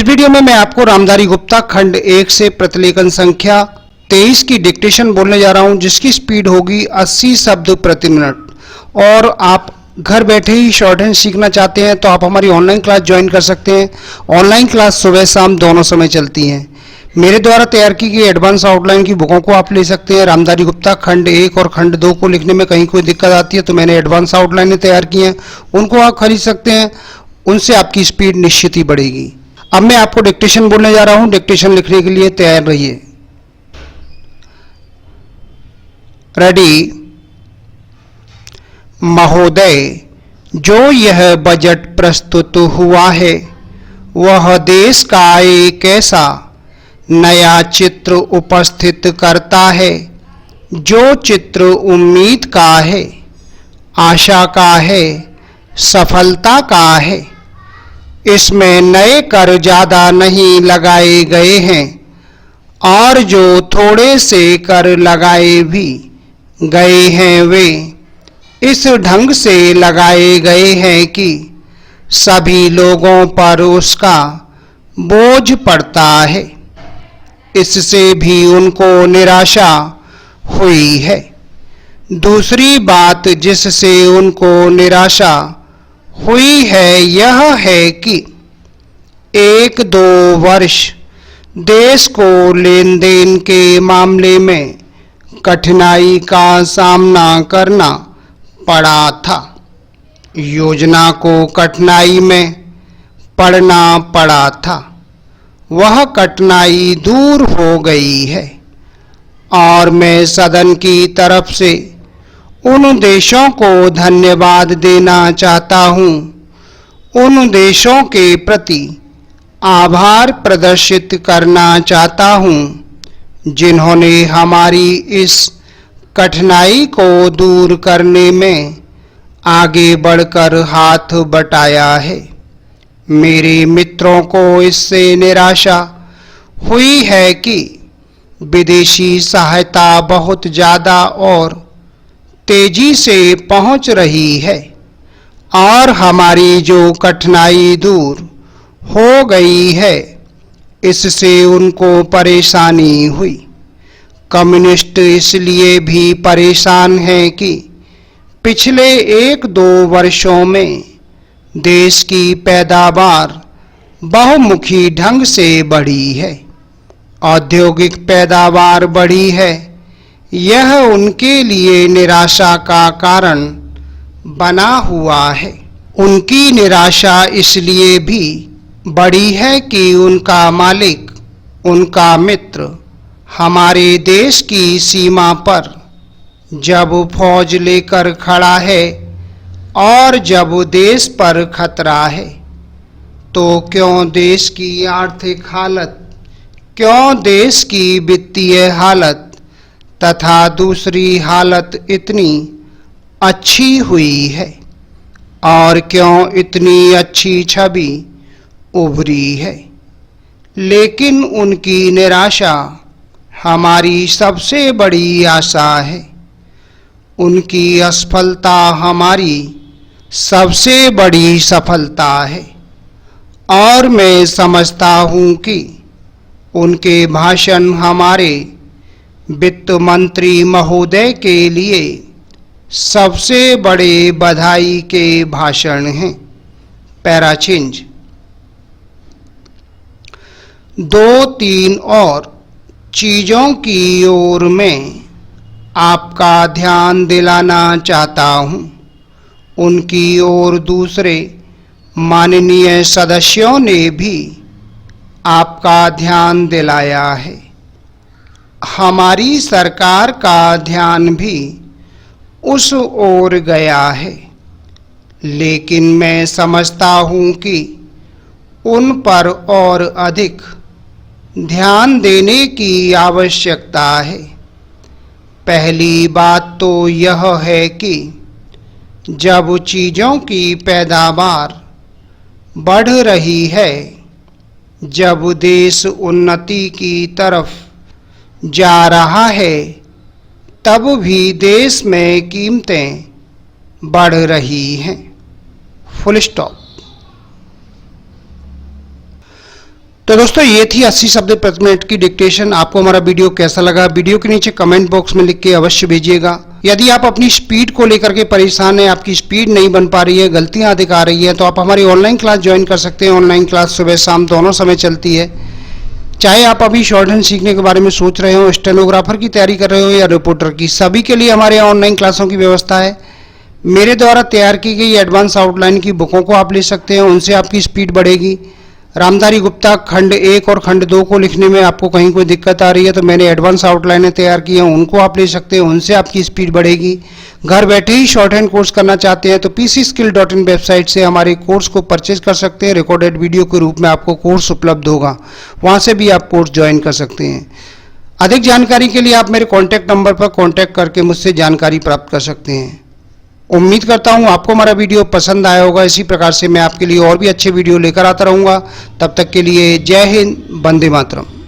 इस वीडियो में मैं आपको रामधारी गुप्ता खंड 1 से प्रतिलेखन संख्या 23 की डिक्टेशन बोलने जा रहा हूं, जिसकी स्पीड होगी 80 शब्द प्रति मिनट। और आप घर बैठे ही शॉर्ट हैंड सीखना चाहते हैं तो आप हमारी ऑनलाइन क्लास ज्वाइन कर सकते हैं। ऑनलाइन क्लास सुबह शाम दोनों समय चलती हैं। मेरे द्वारा तैयार की गई एडवांस आउटलाइन की बुकों को आप ले सकते हैं। रामधारी गुप्ता खंड 1 और खंड 2 को लिखने में कहीं कोई दिक्कत आती है तो मैंने एडवांस आउटलाइनें तैयार की हैं, उनको आप खरीद सकते हैं। उनसे आपकी स्पीड निश्चित ही बढ़ेगी। अब मैं आपको डिक्टेशन बोलने जा रहा हूं। डिक्टेशन लिखने के लिए तैयार रहिए। रेडी। महोदय, जो यह बजट प्रस्तुत हुआ है वह देश का एक ऐसा नया चित्र उपस्थित करता है जो चित्र उम्मीद का है, आशा का है, सफलता का है। इसमें नए कर ज़्यादा नहीं लगाए गए हैं और जो थोड़े से कर लगाए भी गए हैं वे इस ढंग से लगाए गए हैं कि सभी लोगों पर उसका बोझ पड़ता है। इससे भी उनको निराशा हुई है। दूसरी बात जिससे उनको निराशा हुई है यह है कि 1-2 वर्ष देश को लेन देन के मामले में कठिनाई का सामना करना पड़ा था। योजना को कठिनाई में पड़ना पड़ा था, वह कठिनाई दूर हो गई है और मैं सदन की तरफ से उन देशों को धन्यवाद देना चाहता हूं, उन देशों के प्रति आभार प्रदर्शित करना चाहता हूं जिन्होंने हमारी इस कठिनाई को दूर करने में आगे बढ़कर हाथ बटाया है। मेरे मित्रों को इससे निराशा हुई है कि विदेशी सहायता बहुत ज़्यादा और तेजी से पहुंच रही है और हमारी जो कठिनाई दूर हो गई है इससे उनको परेशानी हुई। कम्युनिस्ट इसलिए भी परेशान हैं कि पिछले 1-2 वर्षों में देश की पैदावार बहुमुखी ढंग से बढ़ी है, औद्योगिक पैदावार बढ़ी है। यह उनके लिए निराशा का कारण बना हुआ है। उनकी निराशा इसलिए भी बढ़ी है कि उनका मालिक, उनका मित्र हमारे देश की सीमा पर जब फौज लेकर खड़ा है और जब देश पर खतरा है तो क्यों देश की आर्थिक हालत, क्यों देश की वित्तीय हालत तथा दूसरी हालत इतनी अच्छी हुई है और क्यों इतनी अच्छी छवि उभरी है। लेकिन उनकी निराशा हमारी सबसे बड़ी आशा है। उनकी असफलता हमारी सबसे बड़ी सफलता है और मैं समझता हूँ कि उनके भाषण हमारे वित्त मंत्री महोदय के लिए सबसे बड़े बधाई के भाषण हैं। पैराचेंज। 2-3 और चीज़ों की ओर मैं आपका ध्यान दिलाना चाहता हूँ। उनकी ओर दूसरे माननीय सदस्यों ने भी आपका ध्यान दिलाया है। हमारी सरकार का ध्यान भी उस ओर गया है, लेकिन मैं समझता हूँ कि उन पर और अधिक ध्यान देने की आवश्यकता है। पहली बात तो यह है कि जब चीज़ों की पैदावार बढ़ रही है, जब देश उन्नति की तरफ जा रहा है, तब भी देश में कीमतें बढ़ रही हैं। Full stop. तो दोस्तों ये थी 80 शब्द प्रति मिनट की डिक्टेशन। आपको हमारा वीडियो कैसा लगा, वीडियो के नीचे कमेंट बॉक्स में लिख के अवश्य भेजिएगा। यदि आप अपनी स्पीड को लेकर के परेशान हैं, आपकी स्पीड नहीं बन पा रही है, गलतियां दिखा रही है, तो आप हमारी ऑनलाइन क्लास ज्वाइन कर सकते हैं। ऑनलाइन क्लास सुबह शाम दोनों समय चलती है। चाहे आप अभी शॉर्ट हैंड सीखने के बारे में सोच रहे हो, स्टेनोग्राफर की तैयारी कर रहे हो या रिपोर्टर की, सभी के लिए हमारे यहाँ ऑनलाइन क्लासों की व्यवस्था है। मेरे द्वारा तैयार की गई एडवांस आउटलाइन की बुकों को आप ले सकते हैं, उनसे आपकी स्पीड बढ़ेगी। रामधारी गुप्ता खंड 1 और खंड 2 को लिखने में आपको कहीं कोई दिक्कत आ रही है तो मैंने एडवांस आउटलाइनें तैयार की हैं, उनको आप ले सकते हैं, उनसे आपकी स्पीड बढ़ेगी। घर बैठे ही शॉर्ट हैंड कोर्स करना चाहते हैं तो pcskill.in वेबसाइट से हमारे कोर्स को परचेज कर सकते हैं। रिकॉर्डेड वीडियो के रूप में आपको कोर्स उपलब्ध होगा, वहाँ से भी आप कोर्स ज्वाइन कर सकते हैं। अधिक जानकारी के लिए आप मेरे कॉन्टैक्ट नंबर पर कॉन्टैक्ट करके मुझसे जानकारी प्राप्त कर सकते हैं। उम्मीद करता हूं आपको हमारा वीडियो पसंद आया होगा। इसी प्रकार से मैं आपके लिए और भी अच्छे वीडियो लेकर आता रहूंगा। तब तक के लिए जय हिंद, वंदे मातरम।